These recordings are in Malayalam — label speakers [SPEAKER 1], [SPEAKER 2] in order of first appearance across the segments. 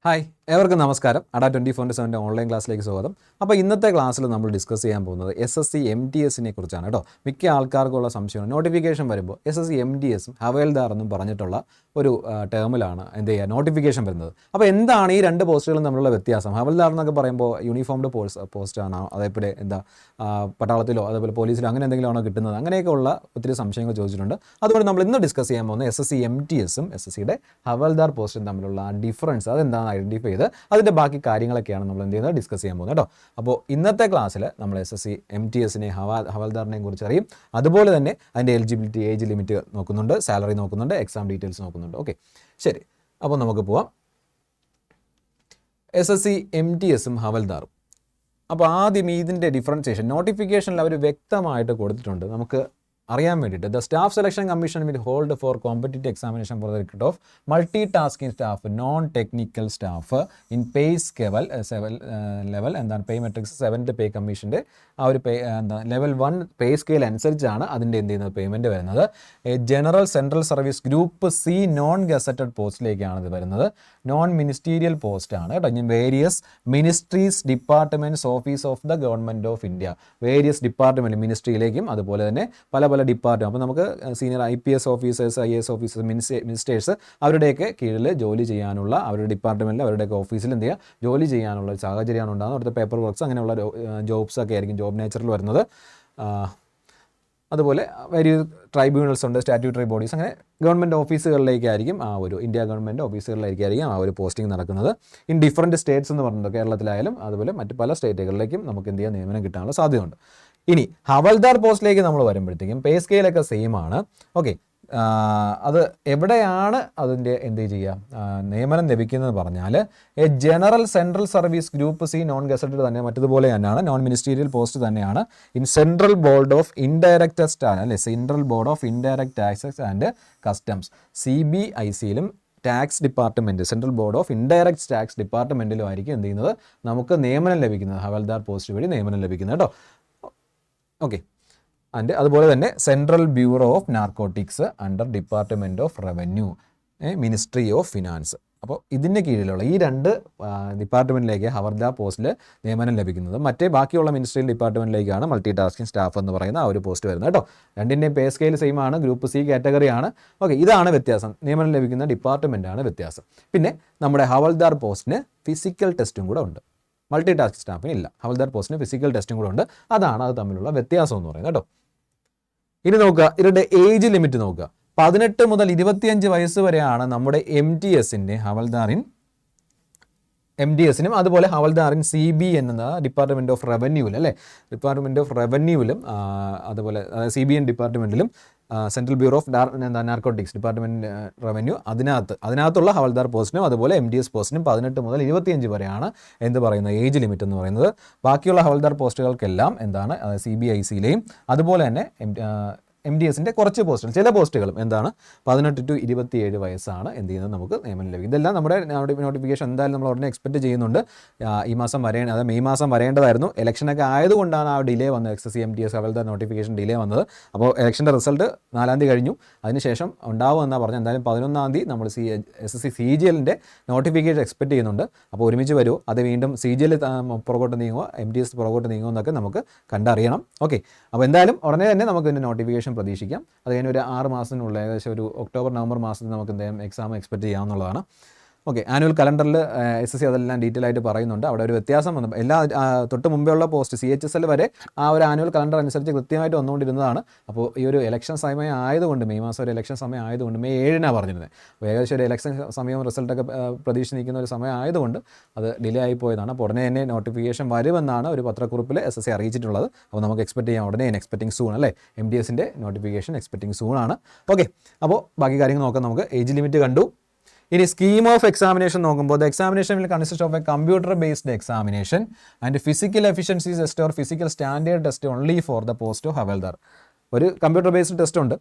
[SPEAKER 1] ഹായ് ഏവർക്കും നമസ്കാരം. അഡ 24/7 ഓൺലൈൻ ക്ലാസ്സിലേക്ക് സ്വാഗതം. അപ്പോൾ ഇന്നത്തെ ക്ലാസ്സിൽ നമ്മൾ ഡിസ്കസ് ചെയ്യാൻ പോകുന്നത് SSC MTSനെ കുറിച്ചാണ് കേട്ടോ. മിക്ക ആൾക്കാർക്കുള്ള സംശയമാണ്, നോട്ടിഫിക്കേഷൻ വരുമ്പോൾ SSC MTSും ഹവേൽദാർ എന്നും പറഞ്ഞിട്ടുള്ള ഒരു ടേമിലാണ് എന്ത് ചെയ്യുക നോട്ടിഫിക്കേഷൻ വരുന്നത്. അപ്പോൾ എന്താണ് ഈ രണ്ട് പോസ്റ്റുകളും തമ്മിലുള്ള വ്യത്യാസം? ഹവൽദാർ എന്നൊക്കെ പറയുമ്പോൾ യൂണിഫോംഡ് പോസ്റ്റാണോ, അതേപോലെ പട്ടാളത്തിലോ അതേപോലെ പോലീസിലോ അങ്ങനെ എന്തെങ്കിലും ആണോ കിട്ടുന്നത്? അങ്ങനെയൊക്കെയുള്ള ഒത്തിരി സംശയങ്ങൾ ചോദിച്ചിട്ടുണ്ട്. അതുകൊണ്ട് നമ്മൾ ഇന്ന് ഡിസ്കസ് ചെയ്യാൻ പോകുന്നത് SSC MTSും SSCയുടെ ഹവൽദാർ പോസ്റ്റും തമ്മിലുള്ള ഡിഫറൻസ് അതെന്താണ് ഐഡൻറ്റിഫൈ ചെയ്ത് അതിൻ്റെ ബാക്കി കാര്യങ്ങളൊക്കെയാണ് നമ്മൾ എന്ത് ചെയ്യുന്നത് ഡിസ്കസ് ചെയ്യാൻ പോകുന്നത് കേട്ടോ. അപ്പോൾ ഇന്നത്തെ ക്ലാസ്സിൽ നമ്മൾ SSC MTSനെ ഹവൽദാറിനെയും കുറിച്ച് അറിയും. അതുപോലെ തന്നെ അതിൻ്റെ എലിജിബിലിറ്റി, ഏജ് ലിമിറ്റ് നോക്കുന്നുണ്ട്, സാലറി നോക്കുന്നുണ്ട്, എക്സാം ഡീറ്റെയിൽസ് നോക്കുന്നുണ്ട്. ഓക്കെ, ശരി. അപ്പോൾ നമുക്ക് പോവാം. SSC MTSും ഹവൽദാറും. അപ്പോൾ ആദ്യം ഇതിൻ്റെ ഡിഫറൻസിയേഷൻ നോട്ടിഫിക്കേഷനിൽ അവർ വ്യക്തമായിട്ട് കൊടുത്തിട്ടുണ്ട് നമുക്ക് അറിയാൻ വേണ്ടിയിട്ട്. The staff selection commission will hold for competitive examination for the recruit of multi tasking staff, non technical staff in pay scale level എന്താണ് പേ മെട്രിക്സ് 7th പേ കമ്മീഷൻ്റെ ആ ഒരു ലെവൽ 1 പേ സ്കെയിൽ അനുസരിച്ചാണ് അതിൻ്റെ എന്ത് ചെയ്യുന്നത് പേയ്മെൻറ്റ് വരുന്നത്. General central service group C non gazetted പോസ്റ്റിലേക്കാണ് ഇത് വരുന്നത്. നോൺ മിനിസ്റ്റീരിയൽ പോസ്റ്റാണ് കേട്ടോ. ഇനി various ministries, departments, office of the government of India, various department മിനിസ്ട്രിയിലേക്കും അതുപോലെ തന്നെ പല ഡിപ്പാർട്ട്മെൻറ്റ്. അപ്പോൾ നമുക്ക് senior IPS officers, IAS officers, ministers അവരുടെയൊക്കെ കീഴിൽ ജോലി ചെയ്യാനുള്ള, അവരുടെ ഡിപ്പാർട്ട്മെൻറ്റിൽ അവരുടെയൊക്കെ ഓഫീസിൽ എന്ത് ചെയ്യുക ജോലി ചെയ്യാനുള്ള ഒരു സാഹചര്യമാണ് ഉണ്ടാകുന്നത്. അവിടുത്തെ പേപ്പർ വർക്ക്സ് അങ്ങനെയുള്ള ജോബ്സ് ഒക്കെ ആയിരിക്കും ജോബ് നേച്ചറിൽ വരുന്നത്. അതുപോലെ വലിയ ട്രൈബ്യൂണൽസ് ഉണ്ട്, സ്റ്റാറ്റ്യൂട്ടറി ബോഡീസ്, അങ്ങനെ ഗവൺമെൻറ് ഓഫീസുകളിലേക്കായിരിക്കും ആ ഒരു ഇന്ത്യ ഗവൺമെൻറ് ഓഫീസുകളിലേക്കായിരിക്കും ആ ഒരു പോസ്റ്റിംഗ് നടക്കുന്നത്. ഇൻ ഡിഫറൻറ്റ് സ്റ്റേറ്റ്സ് എന്ന് പറഞ്ഞിട്ടുണ്ട്, കേരളത്തിലായാലും അതുപോലെ മറ്റ് പല സ്റ്റേറ്റുകളിലേക്കും നമുക്ക് എന്ത് ചെയ്യാൻ നിയമനം കിട്ടാനുള്ള സാധ്യതയുണ്ട്. ഇനി ഹവൽദാർ പോസ്റ്റിലേക്ക് നമ്മൾ വരുമ്പോഴത്തേക്കും പേ സ്കെയിലൊക്കെ സെയിം ആണ്. ഓക്കെ, അത് എവിടെയാണ് അതിൻ്റെ എന്ത് ചെയ്യുക നിയമനം ലഭിക്കുന്നത് പറഞ്ഞാൽ general central service group C non gazetted തന്നെ മറ്റതുപോലെ തന്നെയാണ്, നോൺ മിനിസ്റ്റീരിയൽ പോസ്റ്റ് തന്നെയാണ്. In central board of indirect central board of indirect taxes and customs CBICയിലും tax department, central board of indirect tax ഡിപ്പാർട്ട്മെൻറ്റിലും ആയിരിക്കും എന്ത് ചെയ്യുന്നത് നമുക്ക് നിയമനം ലഭിക്കുന്നത്, ഹവൽദാർ പോസ്റ്റ് വഴി നിയമനം ലഭിക്കുന്നത് കേട്ടോ. ഓക്കെ, ആൻഡ് അതുപോലെ തന്നെ central bureau of narcotics under department of revenue, ministry of finance. അപ്പോൾ ഇതിൻ്റെ കീഴിലുള്ള ഈ രണ്ട് ഡിപ്പാർട്ട്മെൻറ്റിലേക്ക് ഹവൽദാർ പോസ്റ്റിൽ നിയമനം ലഭിക്കുന്നത്. മറ്റേ ബാക്കിയുള്ള മിനിസ്ട്രിയൽ ഡിപ്പാർട്ട്മെൻറ്റിലേക്കാണ് മൾട്ടി ടാസ്കിംഗ് സ്റ്റാഫ് എന്ന് പറയുന്ന ആ ഒരു പോസ്റ്റ് വരുന്നത് കേട്ടോ. രണ്ടിൻ്റെയും പേ സ്കെയിൽ സെയിം ആണ്, ഗ്രൂപ്പ് C കാറ്റഗറിയാണ്. ഓക്കെ, ഇതാണ് വ്യത്യാസം, നിയമനം ലഭിക്കുന്ന ഡിപ്പാർട്ട്മെൻറ്റാണ് വ്യത്യാസം. പിന്നെ നമ്മുടെ ഹവൽദാർ പോസ്റ്റിന് ഫിസിക്കൽ ടെസ്റ്റും കൂടെ ഉണ്ട്, മൾട്ടി ടാസ്ക് സ്റ്റാഫിന് ഇല്ല. ഹവൽദാർ പോസ്റ്റിന് ഫിസിക്കൽ ടെസ്റ്റും കൂടെ ഉണ്ട്, അതാണ് അത് തമ്മിലുള്ള വ്യത്യാസം എന്ന് പറയുന്നത് കേട്ടോ. ഇനി നോക്കുക, ഇവരുടെ ഏജ് ലിമിറ്റ് നോക്കുക. 18 മുതൽ 25 വയസ്സ് വരെയാണ് നമ്മുടെ MTSനും അതുപോലെ ഹവൽദാറിൻ CBN എന്ന ഡിപ്പാർട്ട്മെൻറ്റ് ഓഫ് റവന്യൂവിൽ ഡിപ്പാർട്ട്മെൻറ്റ് ഓഫ് റവന്യൂവിലും അതുപോലെ CBN ഡിപ്പാർട്ട്മെൻറ്റിലും central bureau of narcotics department revenue അതിനകത്തുള്ള ഹവൽദാർ പോസ്റ്റിനും അതുപോലെ MTS പോസ്റ്റിനും 18 മുതൽ 25 വരെയാണ് എന്ത് പറയുന്നത് ഏജ് ലിമിറ്റ് എന്ന് പറയുന്നത്. ബാക്കിയുള്ള ഹവൽദാർ പോസ്റ്റുകൾക്കെല്ലാം എന്താണ് CBICയിലെയും അതുപോലെ തന്നെ MTSൻ്റെ കുറച്ച് പോസ്റ്റുകൾ, ചില പോസ്റ്റുകളും എന്താണ് 18 to 27 വയസ്സാണ് എന്ത് ചെയ്യുന്നത് നമുക്ക് നിയമനം ലഭിക്കും. ഇതെല്ലാം നമ്മുടെ നോട്ടിഫിക്കേഷൻ എന്തായാലും നമ്മൾ ഉടനെ എക്സ്പെക്ട് ചെയ്യുന്നുണ്ട്. ഈ മാസം അതായത് മെയ് മാസം വരേണ്ടതായിരുന്നു. ഇലക്ഷനൊക്കെ ആയതുകൊണ്ടാണ് ആ ഡിലേ വന്നത്, SSC MTS Havaldar notification delay വന്നത്. അപ്പോൾ ഇലക്ഷൻ്റെ റിസൾട്ട് 4-ാം തീയതി കഴിഞ്ഞു, അതിനുശേഷം ഉണ്ടാവുമെന്നാണ് പറഞ്ഞത്. എന്തായാലും 11-ാം തീയതി നമ്മൾ SSC CGLൻ്റെ നോട്ടിഫിക്കേഷൻ എക്സ്പെക്ട് ചെയ്യുന്നുണ്ട്. അപ്പോൾ ഒരുമിച്ച് വരുമോ, അത് വീണ്ടും CGL പുറകോട്ട് നീങ്ങുമോ, MTS പുറകോട്ട് നീങ്ങുമോ എന്നൊക്കെ നമുക്ക് കണ്ടറിയണം. ഓക്കെ, അപ്പോൾ എന്തായാലും ഉടനെ തന്നെ നമുക്ക് ഇതിൻ്റെ നോട്ടിഫിക്കേഷൻ പ്രതീക്ഷിക്കാം. അത് കഴിഞ്ഞ് ഒരു 6 മാസത്തിനുള്ള ഏകദേശം ഒരു ഒക്ടോബർ-നവംബർ മാസത്തിൽ നമുക്ക് എന്തായാലും എക്സാം എക്സ്പെക്ട് ചെയ്യാവുന്നതാണ്. ഓക്കെ, ആനുവൽ കലണ്ടറിൽ SSC അതെല്ലാം ഡീറ്റെയിൽ ആയിട്ട് പറയുന്നുണ്ട്. അവിടെ ഒരു വ്യത്യാസം വന്നു, എല്ലാ തൊട്ട് മുമ്പേ ഉള്ള പോസ്റ്റ് CHSL വരെ ആ ഒരു ആനുവൽ കലണ്ടർ അനുസരിച്ച് കൃത്യമായിട്ട് വന്നുകൊണ്ടിരുന്നതാണ്. അപ്പോൾ ഈ ഒരു ഇലക്ഷൻ സമയം ആയതുകൊണ്ട്, മെയ് മാസം ഒരു ഇലക്ഷൻ സമയം ആയതുകൊണ്ട്, മെയ് 7-നാണ് പറഞ്ഞിരുന്നത്. അപ്പോൾ ഏകദേശം ഒരു ഇലക്ഷൻ സമയവും റിസൾട്ടൊക്കെ പ്രതീക്ഷ നിൽക്കുന്ന ഒരു സമയം ആയതുകൊണ്ട് അത് ഡിലേ ആയി പോയതാണ്. അപ്പോൾ ഉടനെ തന്നെ നോട്ടിഫിക്കേഷൻ വരുമെന്നാണ് ഒരു പത്രക്കുറിപ്പിൽ SSC അറിയിച്ചിട്ടുള്ളത്. അപ്പോൾ നമുക്ക് എക്സ്പെക്ട് ചെയ്യാം ഉടനെ എക്സ്പെക്ടിങ് സൂൺ അല്ലേ, MTSൻ്റെ നോട്ടിഫിക്കേഷൻ എക്സ്പെക്ടിങ് സൂൺ ആണ്. ഓക്കെ, അപ്പോൾ ബാക്കി കാര്യങ്ങൾ നോക്കാം. നമുക്ക് ഏജ് ലിമിറ്റ് കണ്ടു. ഇനി സ്കീം ഓഫ് എക്സാമിനേഷൻ നോക്കുമ്പോൾ the examination will consist of a computer based examination and physical efficiency test or physical standard test only for the post of Havaldar. ഒരു കമ്പ്യൂട്ടർ ബേസ്ഡ് ടെസ്റ്റ് ഉണ്ട്,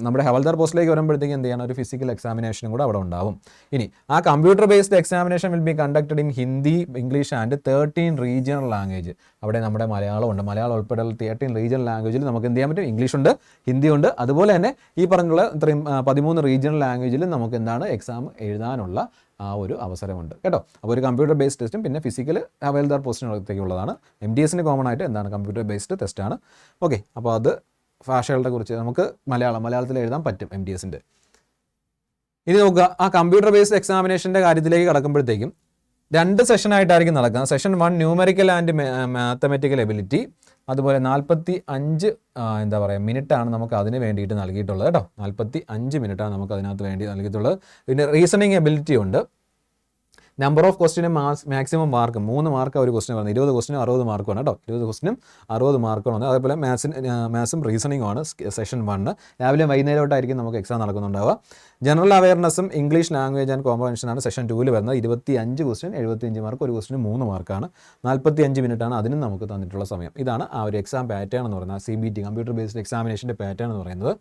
[SPEAKER 1] നമ്മുടെ ഹവൽദാർ പോസ്റ്റിലേക്ക് വരുമ്പോഴത്തേക്കും എന്ത് ചെയ്യണം, ഒരു ഫിസിക്കൽ എക്സാമിനേഷനും കൂടെ അവിടെ ഉണ്ടാവും. ഇനി ആ computer based examination will be conducted in Hindi, English and 13 regional language. അവിടെ നമ്മുടെ മലയാളം ഉണ്ട്. മലയാളം ഉൾപ്പെടെയുള്ള 13 റീജിയണൽ ലാംഗ്വേജിൽ നമുക്ക് എന്ത് ചെയ്യാൻ പറ്റും, ഇംഗ്ലീഷ് ഉണ്ട്, ഹിന്ദി ഉണ്ട്. അതുപോലെ തന്നെ ഈ പറഞ്ഞുള്ള ഇത്രയും 13 റീജിയണൽ ലാംഗ്വേജിലും നമുക്ക് എന്താണ് എക്സാം എഴുതാനുള്ള ആ ഒരു അവസരമുണ്ട് കേട്ടോ. അപ്പോൾ ഒരു കമ്പ്യൂട്ടർ ബേസ്ഡ് ടെസ്റ്റും പിന്നെ ഫിസിക്കൽ ഹവൽദാർ പോസ്റ്റിനകത്തേക്കുള്ളതാണ്. MDSന് കോമൺ ആയിട്ട് എന്താണ് കമ്പ്യൂട്ടർ ബേസ്ഡ് ടെസ്റ്റാണ്. ഓക്കെ, അപ്പോൾ അത് ഭാഷകളുടെ കുറിച്ച് നമുക്ക് മലയാളത്തിൽ എഴുതാൻ പറ്റും MDSൻ്റെ. ഇനി നോക്കുക, ആ കമ്പ്യൂട്ടർ ബേസ്ഡ് എക്സാമിനേഷൻ്റെ കാര്യത്തിലേക്ക് കടക്കുമ്പോഴത്തേക്കും 2 സെഷനായിട്ടായിരിക്കും നടക്കുന്നത്. Session 1 numerical and mathematical ability, അതുപോലെ 45 എന്താ പറയുക മിനിറ്റാണ് നമുക്ക് അതിന് വേണ്ടിയിട്ട് നൽകിയിട്ടുള്ളത് കേട്ടോ. 45 മിനിറ്റാണ് നമുക്ക് അതിനകത്ത് വേണ്ടി നൽകിയിട്ടുള്ളത്. പിന്നെ റീസണിങ് എബിലിറ്റി ഉണ്ട്. Number of question maximum mark 3 mark ഒരു ക്വസ്റ്റിന് പറയുന്നത്. 20 ക്വസ്റ്റിനും 60 മാർക്കാണ് കേട്ടോ. 20 ക്വസ്റ്റിനും 60 മാർക്കാണ്. അതേപോലെ മാത്സും റീസണിങ്ങുമാണ് സെഷൻ 1. രാവിലെ വൈകുന്നേരമായിട്ടായിരിക്കും നമുക്ക് എക്സാം നടക്കുന്നുണ്ടാവുക. ജനറൽ അവയർനെസ്സും ഇംഗ്ലീഷ് ലാംഗ്വേജ് ആൻഡ് കോമ്പറൻഷനാണ് സെഷൻ 2 വരുന്നത്. 25 ക്വസ്റ്റിന് 75 മാർക്ക്, ഒരു ക്വസ്റ്റിന് 3 മാർക്കാണ്. 45 മിനിറ്റാണ് അതിനും നമുക്ക് തന്നിട്ടുള്ള സമയം. ഇതാണ് ആ ഒരു എക്സാം പാറ്റേൺ എന്ന് പറയുന്നത്, CBT കമ്പ്യൂട്ടർ ബേസ്ഡ് എക്സാമിനേഷൻ്റെ പാറ്റേൺ എന്ന് പറയുന്നത്.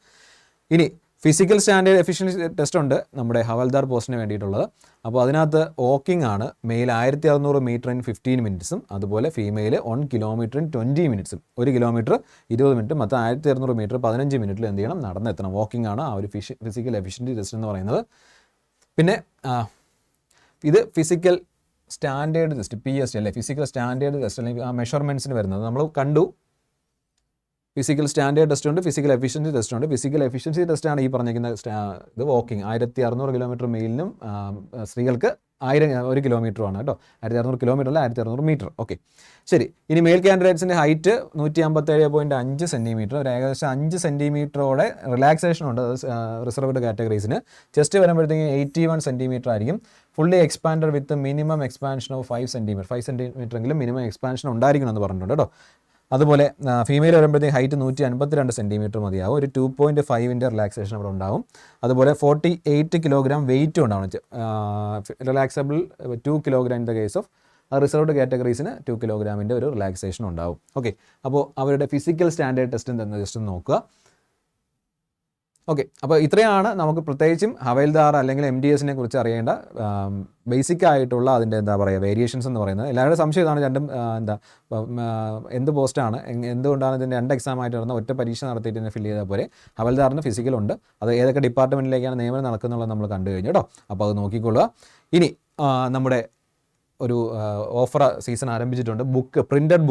[SPEAKER 1] ഇനി ഫിസിക്കൽ സ്റ്റാൻഡേർഡ് എഫിഷ്യൻസി ടെസ്റ്റ് ഉണ്ട് നമ്മുടെ ഹവൽദാർ പോസ്റ്റിന് വേണ്ടിയിട്ടുള്ളത്. അപ്പോൾ അതിനകത്ത് വാക്കിംഗ് ആണ്. മെയിൽ 1600 മീറ്റർ ഇൻ 15 മിനിറ്റ്സും, അതുപോലെ female 1 kilometre in 20 മിനിറ്റ്സും. 1 kilometre 20 minute, മൊത്തം 1600 മീറ്റർ 15 മിനിറ്റിൽ എന്ത് ചെയ്യണം, നടന്നെത്തണം. വാക്കിംഗ് ആണ് ആ ഒരു ഫിസിക്കൽ എഫിഷ്യൻസി ടെസ്റ്റ് എന്ന് പറയുന്നത്. പിന്നെ ഇത് ഫിസിക്കൽ സ്റ്റാൻഡേർഡ് ടെസ്റ്റ്, PST അല്ലേ, ഫിസിക്കൽ സ്റ്റാൻഡേർഡ് ടെസ്റ്റ് അല്ലെങ്കിൽ ആ മെഷർമെൻറ്റ്സിന് വരുന്നത് നമ്മൾ കണ്ടു. ഫിസിക്കൽ സ്റ്റാൻഡേർഡ് ടെസ്റ്റ് ഉണ്ട്, ഫിസിക്കൽ എഫിഷ്യൻസി ടെസ്റ്റ് ഉണ്ട്. ഫിസിക്കൽ എഫിഷ്യൻസി ടെസ്റ്റാണ് ഈ പറഞ്ഞിരിക്കുന്ന ഇത് വാക്കിംഗ് 1600 കിലോമീറ്റർ മെയിലിനും സ്ത്രീകൾക്ക് 1 കിലോമീറ്ററുമാണ് കേട്ടോ. 1600 കിലോമീറ്റർ അല്ല, 1600 മീറ്റർ. ഓക്കെ, ശരി. ഇനി മെയിൽ കാൻഡിഡേറ്റ്സിൻ്റെ ഹൈറ്റ് 157.5 സെൻറ്റിമീറ്റർ, ഒരു ഏകദേശം 5 സെൻറ്റിമീറ്ററോടെ റിലാക്സേഷൻ ഉണ്ട് റിസർവ്ഡ് കാറ്റഗറീസിന്. ചെസ്റ്റ് വരുമ്പോഴത്തേക്കും 81 സെൻറ്റിമീറ്റർ ആയിരിക്കും. Fully expanded with minimum expansion of 5 centimetre. 5 centimetre എങ്കിലും മിനിമം എക്സ്പാൻഷൻ ഉണ്ടായിരിക്കണമെന്ന് പറഞ്ഞിട്ടുണ്ട് കേട്ടോ. അതുപോലെ ഫീമെയിൽ വരുമ്പോഴത്തേക്ക് ഹൈറ്റ് 152 സെൻറ്റിമീറ്റർ മതിയാവും. ഒരു 2.5 റിലാക്സേഷൻ അവിടെ ഉണ്ടാവും. അതുപോലെ 48 കിലോഗ്രാം വെയിറ്റും ഉണ്ടാവും. Relaxable 2 kilogram in the case of reserved കാറ്റഗറീസിന് 2 കിലോഗ്രാമിൻ്റെ ഒരു റിലാക്സേഷൻ ഉണ്ടാവും. ഓക്കെ, അപ്പോൾ അവരുടെ ഫിസിക്കൽ സ്റ്റാൻഡേർഡ് ടെസ്റ്റ് എന്താണെന്ന് ജസ്റ്റ് നോക്കുക. ഓക്കെ, അപ്പോൾ ഇത്രയാണ് നമുക്ക് പ്രത്യേകിച്ചും ഹവൽദാർ അല്ലെങ്കിൽ MDSനെ കുറിച്ച് അറിയേണ്ട ബേസിക് ആയിട്ടുള്ള അതിൻ്റെ എന്താ പറയുക വേരിയേഷൻസ് എന്ന് പറയുന്നത്. എല്ലാവരുടെ സംശയം ഇതാണ്, രണ്ടും എന്ത് പോസ്റ്റാണ്, എന്തുകൊണ്ടാണ് ഇതിൻ്റെ 2 എക്സാം ആയിട്ട് നടന്ന ഒറ്റ പരീക്ഷ നടത്തിയിട്ട് തന്നെ ഫില്ല് ചെയ്താൽ പോലെ. ഹവൽദാറിന് ഫിസിക്കലുണ്ട്, അത് ഏതൊക്കെ ഡിപ്പാർട്ട്മെൻറ്റിലേക്കാണ് നിയമനം നടക്കുന്നുള്ളത് നമ്മൾ കണ്ടു കഴിഞ്ഞു കേട്ടോ. അപ്പോൾ അത് നോക്കിക്കൊള്ളുക. ഇനി നമ്മുടെ ഒരു ഓഫർ സീസൺ ആരംഭിച്ചിട്ടുണ്ട്. പ്രിൻറ്റഡ്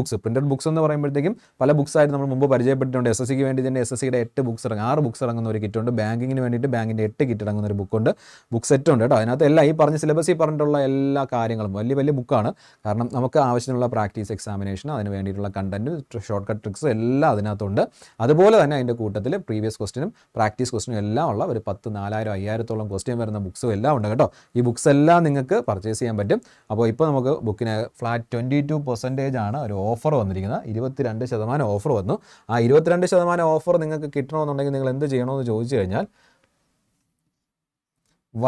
[SPEAKER 1] ബുക്സ് എന്ന് പറയുമ്പോഴത്തേക്കും പല ബുക്സായിട്ട് നമ്മൾ മുമ്പ് പരിചയപ്പെട്ടിട്ടുണ്ട്. SSCക്ക് വേണ്ടി തന്നെ SSCയുടെ 8 ബുക്സ് 6 ബുക്സ് ഇറങ്ങുന്ന ഒരു കിറ്റുണ്ട്. ബാങ്കിങ്ങിന് വേണ്ടിയിട്ട് ബാങ്കിൻ്റെ 8 കിറ്റ് ഇറങ്ങുന്ന ഒരു ബുക്കുണ്ട്, ബുക്ക് സെറ്റ് ഉണ്ട് കേട്ടോ. അതിനകത്ത് എല്ലാം ഈ പറഞ്ഞ സിലബസിൽ പറഞ്ഞിട്ടുള്ള എല്ലാ കാര്യങ്ങളും വലിയ ബുക്കാണ്. കാരണം നമുക്ക് ആവശ്യമുള്ള പ്രാക്ടീസ് എക്സാമിനേഷൻ, അതിന് വേണ്ടിയിട്ടുള്ള കണ്ടൻറ്റ്, ഷോർട്ട് കട്ട് ട്രിക്സ് എല്ലാം അതിനകത്തുണ്ട്. അതുപോലെ തന്നെ അതിൻ്റെ കൂട്ടത്തിൽ പ്രീവിയസ് ക്വസ്റ്റിനും പ്രാക്ടീസ് ക്വസ്റ്റിനും എല്ലാം ഉള്ള ഒരു 10, 4000, 5000 ക്വസ്റ്റ്യൻ വരുന്ന ബുക്സും എല്ലാം ഉണ്ട് കേട്ടോ. ഈ ബുക്സ് എല്ലാം നിങ്ങൾക്ക് പർച്ചേസ് ചെയ്യാൻ പറ്റും. അപ്പോൾ ഇപ്പോൾ നമുക്ക് ബുക്കിന് ഫ്ലാറ്റ് 22% ആണ് ഒരു ഓഫർ വന്നിരിക്കുന്നത്. 22% ഓഫർ വന്നു. ആ 22% ഓഫർ നിങ്ങൾക്ക് കിട്ടണമെന്നുണ്ടെങ്കിൽ നിങ്ങൾ എന്ത് ചെയ്യണമെന്ന് ചോദിച്ചു കഴിഞ്ഞാൽ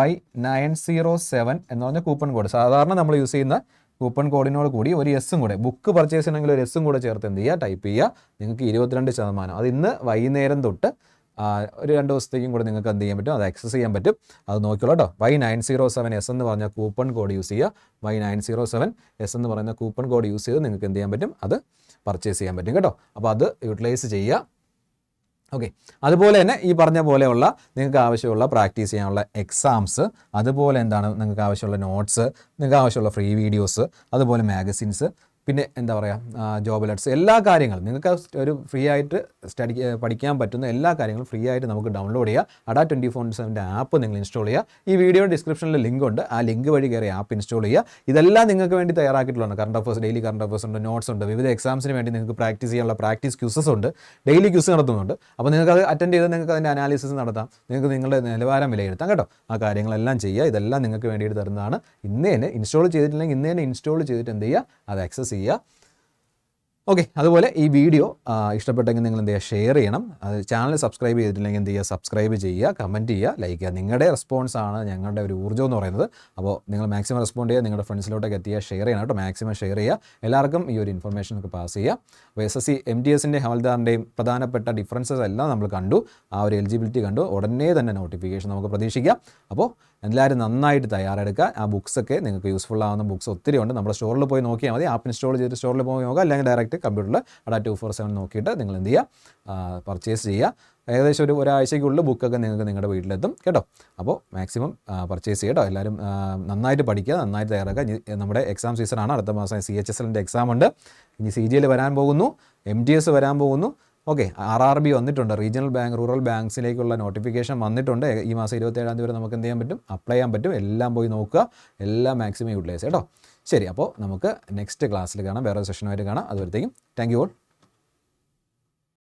[SPEAKER 1] Y907 എന്ന് പറഞ്ഞ കൂപ്പൺ കോഡ്, സാധാരണ നമ്മൾ യൂസ് ചെയ്യുന്ന കൂപ്പൺ കോഡിനോട് കൂടി ഒരു എസ്സും കൂടെ, ബുക്ക് പർച്ചേസ് ചെയ്യണമെങ്കിൽ ഒരു എസ്സും കൂടെ ചേർത്ത് എന്ത് ചെയ്യുക, ടൈപ്പ് ചെയ്യുക. നിങ്ങൾക്ക് 22%, അത് ഇന്ന് വൈകുന്നേരം തൊട്ട് ഒരു 2 ദിവസത്തേക്കും കൂടെ നിങ്ങൾക്ക് എന്ത് ചെയ്യാൻ പറ്റും, അത് ആക്സസ് ചെയ്യാൻ പറ്റും. അത് നോക്കിയോളൂ കേട്ടോ. Y907S എന്ന് പറഞ്ഞ കൂപ്പൺ കോഡ് യൂസ് ചെയ്യുക. Y907S എന്ന് പറയുന്ന കൂപ്പൺ കോഡ് യൂസ് ചെയ്ത് നിങ്ങൾക്ക് എന്ത് ചെയ്യാൻ പറ്റും, അത് പർച്ചേസ് ചെയ്യാൻ പറ്റും കേട്ടോ. അപ്പോൾ അത് യൂട്ടിലൈസ് ചെയ്യുക. ഓക്കെ, അതുപോലെ തന്നെ ഈ പറഞ്ഞ പോലെയുള്ള നിങ്ങൾക്ക് ആവശ്യമുള്ള പ്രാക്ടീസ് ചെയ്യാനുള്ള എക്സാംസ്, അതുപോലെ എന്താണ് നിങ്ങൾക്ക് ആവശ്യമുള്ള നോട്ട്സ്, നിങ്ങൾക്ക് ആവശ്യമുള്ള ഫ്രീ വീഡിയോസ്, അതുപോലെ മാഗസിൻസ്, പിന്നെ എന്താ പറയുക ജോബ് അലേർട്ട്സ്, എല്ലാ കാര്യങ്ങളും നിങ്ങൾക്ക് ഒരു ഫ്രീ ആയിട്ട് പഠിക്കാൻ പറ്റുന്ന എല്ലാ കാര്യങ്ങളും ഫ്രീ ആയിട്ട് നമുക്ക് ഡൗൺലോഡ് ചെയ്യുക. അഡാ 24/7 ആപ്പ് നിങ്ങൾ ഇൻസ്റ്റാൾ ചെയ്യുക. ഈ വീഡിയോ ഡിസ്ക്രിപ്ഷനിൽ ലിങ്ക് ഉണ്ട്, ആ ലിങ്ക് വഴി കയറി ആപ്പ് ഇൻസ്റ്റാൾ ചെയ്യുക. ഇതെല്ലാം നിങ്ങൾക്ക് വേണ്ടി തയ്യാറാക്കിയിട്ടുള്ളതാണ്. Current affairs, daily current affairs ഉണ്ട്, നോട്ട്സ് ഉണ്ട്, വിവിധ എക്സാംസിന് വേണ്ടി നിങ്ങൾക്ക് പ്രാക്ടീസ് ചെയ്യാനുള്ള പ്രാക്ടീസ് ക്യൂസസ് ഉണ്ട്, ഡെയിലി ക്യൂസ് നടത്തുന്നുണ്ട്. അപ്പോൾ നിങ്ങൾക്ക് അത് അറ്റൻഡ് ചെയ്ത് നിങ്ങൾക്ക് അതിൻ്റെ അനാലിസിസ് നടത്താം, നിങ്ങൾക്ക് നിങ്ങളുടെ നിലവാരം വിലയിരുത്താം കേട്ടോ. ആ കാര്യങ്ങളെല്ലാം ചെയ്യുക. ഇതെല്ലാം നിങ്ങൾക്ക് വേണ്ടിയിട്ട് തരുന്നതാണ്. ഇന്ന് തന്നെ ഇൻസ്റ്റാൾ ചെയ്തിട്ടില്ലെങ്കിൽ ഇന്ന് തന്നെ ഇൻസ്റ്റാൾ ചെയ്തിട്ട് എന്ത് ചെയ്യുക, അത് ആക്സസ് ചെയ്യുക. ഓക്കെ, അതുപോലെ ഈ വീഡിയോ ഇഷ്ടപ്പെട്ടെങ്കിൽ നിങ്ങൾ എന്ത് ചെയ്യുക, ഷെയർ ചെയ്യണം. അത് ചാനൽ സബ്സ്ക്രൈബ് ചെയ്തിട്ടില്ലെങ്കിൽ എന്ത് ചെയ്യുക, സബ്സ്ക്രൈബ് ചെയ്യുക, കമൻറ്റ് ചെയ്യുക, ലൈക്ക് ചെയ്യുക. നിങ്ങളുടെ റെസ്പോൺസാണ് ഞങ്ങളുടെ ഒരു ഊർജ്ജം എന്ന് പറയുന്നത്. അപ്പോൾ നിങ്ങൾ മാക്സിമം റെസ്പോണ്ട് ചെയ്യുക, നിങ്ങളുടെ ഫ്രണ്ട്സിലോട്ടൊക്കെ എത്തിക്കുക, ഷെയർ ചെയ്യണം കേട്ടോ. മാക്സിമം ഷെയർ ചെയ്യുക, എല്ലാവർക്കും ഈ ഒരു ഇൻഫർമേഷൻ ഒക്കെ പാസ് ചെയ്യുക. അപ്പോൾ SSC MTSൻ്റെ ഹവൽദാറിൻ്റെയും പ്രധാനപ്പെട്ട ഡിഫറൻസസ് എല്ലാം നമ്മൾ കണ്ടു, ആ ഒരു എലിജിബിലിറ്റി കണ്ടു. ഉടനെ തന്നെ നോട്ടിഫിക്കേഷൻ നമുക്ക് പ്രതീക്ഷിക്കാം. അപ്പോൾ എല്ലാവരും നന്നായിട്ട് തയ്യാറെടുക്കുക. ആ ബുക്സൊക്കെ നിങ്ങൾക്ക് യൂസ്ഫുൾ ആവുന്ന ബുക്സ് ഒത്തിരി ഉണ്ട്. നമ്മുടെ സ്റ്റോറിൽ പോയി നോക്കിയാൽ മതി. ആപ്പ് ഇൻസ്റ്റാൾ ചെയ്തിട്ട് സ്റ്റോറിൽ പോയി നോക്കുക, അല്ലെങ്കിൽ ഡയറക്റ്റ് കമ്പ്യൂട്ടറിൽ അടാ 247 നോക്കിയിട്ട് നിങ്ങൾ എന്ത് ചെയ്യുക, പർച്ചേസ് ചെയ്യുക. ഏകദേശം ഒരാഴ്ചയ്ക്കുള്ളിൽ ബുക്കൊക്കെ നിങ്ങൾക്ക് നിങ്ങളുടെ വീട്ടിലെത്തും കേട്ടോ. അപ്പോൾ മാക്സിമം പർച്ചേസ് ചെയ്യുക കേട്ടോ. എല്ലാവരും നന്നായിട്ട് പഠിക്കുക, നന്നായിട്ട് തയ്യാറാക്കുക. നമ്മുടെ എക്സാം സീസണാണ്. അടുത്ത മാസം CHSLൻ്റെ എക്സാം ഉണ്ട്. ഇനി CGL വരാൻ പോകുന്നു, MTS വരാൻ പോകുന്നു. ഓക്കെ, RRB വന്നിട്ടുണ്ട്, റീജിയണൽ ബാങ്ക് റൂറൽ ബാങ്ക്സിലേക്കുള്ള നോട്ടിഫിക്കേഷൻ വന്നിട്ടുണ്ട്. ഈ മാസം 27 വരെ നമുക്ക് എന്ത് ചെയ്യാൻ പറ്റും, അപ്ലൈ ചെയ്യാൻ പറ്റും. എല്ലാം പോയി നോക്കുക, എല്ലാം മാക്സിമം യൂട്ടിലൈസ് കേട്ടോ. ശരി, അപ്പോൾ നമുക്ക് നെക്സ്റ്റ് ക്ലാസ്സിൽ കാണാം, വേറെ സെഷനുമായിട്ട് കാണാം. അതുവരത്തേക്കും താങ്ക് യു ഓൾ.